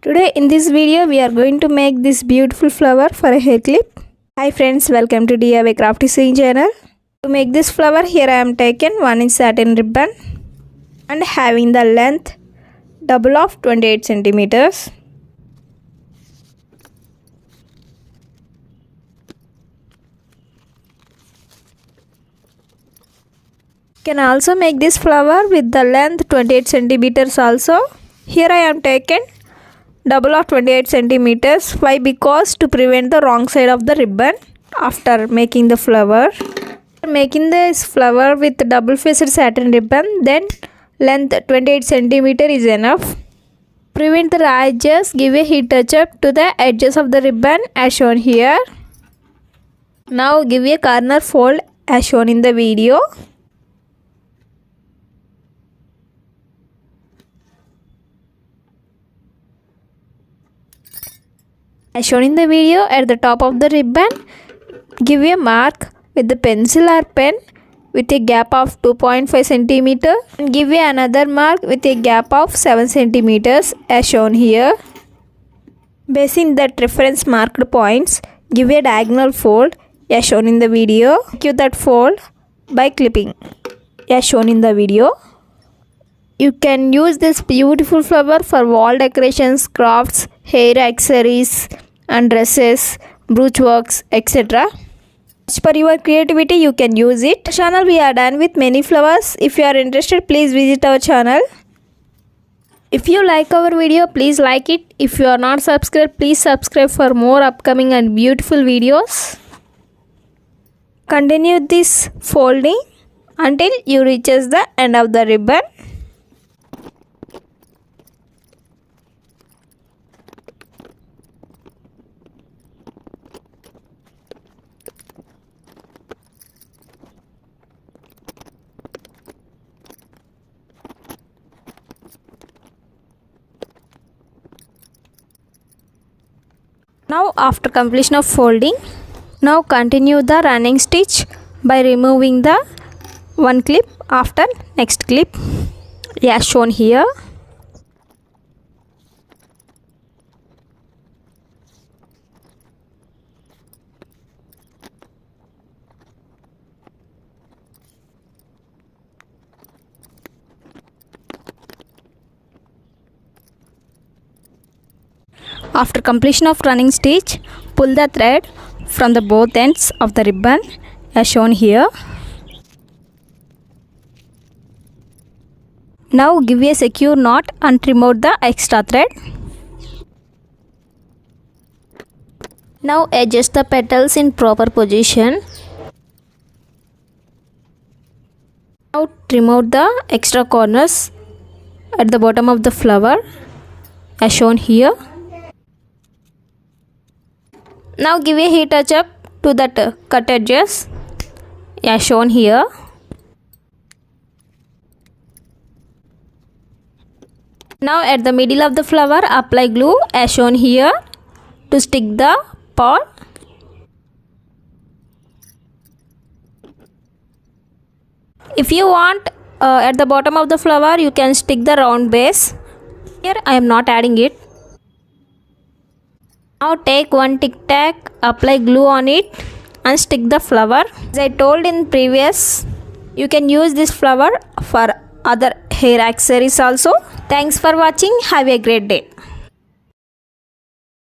Today in this video we are going to make this beautiful flower for a hair clip. Hi friends, welcome to DIY Crafty Sewing channel. To make this flower, here I am taken 1 inch satin ribbon and having the length double of 28 centimeters. Can also make this flower with the length 28 centimeters also. Here I am taken double of 28 centimeters. Why? Because to prevent the wrong side of the ribbon after making the flower. Making this flower with double faced satin ribbon, then length 28 centimeter is enough. Prevent the raw edges, give a heat touch up to the edges of the ribbon as shown here. Now give a corner fold as shown in the video. As shown in the video, at the top of the ribbon, give a mark with the pencil or pen with a gap of 2.5 cm and give another mark with a gap of 7 cm as shown here. Basing that reference marked points, give a diagonal fold as shown in the video. Secure that fold by clipping as shown in the video. You can use this beautiful flower for wall decorations, crafts, hair accessories and dresses, brooch works, etc. As per your creativity, you can use it. Our channel we are done with many flowers. If you are interested, please visit our channel. If you like our video, please like it. If you are not subscribed, please subscribe for more upcoming and beautiful videos. Continue this folding until you reaches the end of the ribbon. Now after completion of folding, now continue the running stitch by removing the one clip after next clip as shown here. After completion of running stitch, pull the thread from the both ends of the ribbon as shown here. Now give a secure knot and trim out the extra thread. Now adjust the petals in proper position. Now trim out the extra corners at the bottom of the flower as shown here. Now give a heat touch up to that cut edges as shown here. Now at the middle of the flower, apply glue as shown here to stick the pot. If you want at the bottom of the flower, you can stick the round base. Here I am not adding it. Now take one tic tac, apply glue on it and stick the flower. As I told in previous, you can use this flower for other hair accessories also. Thanks for watching. Have a great day.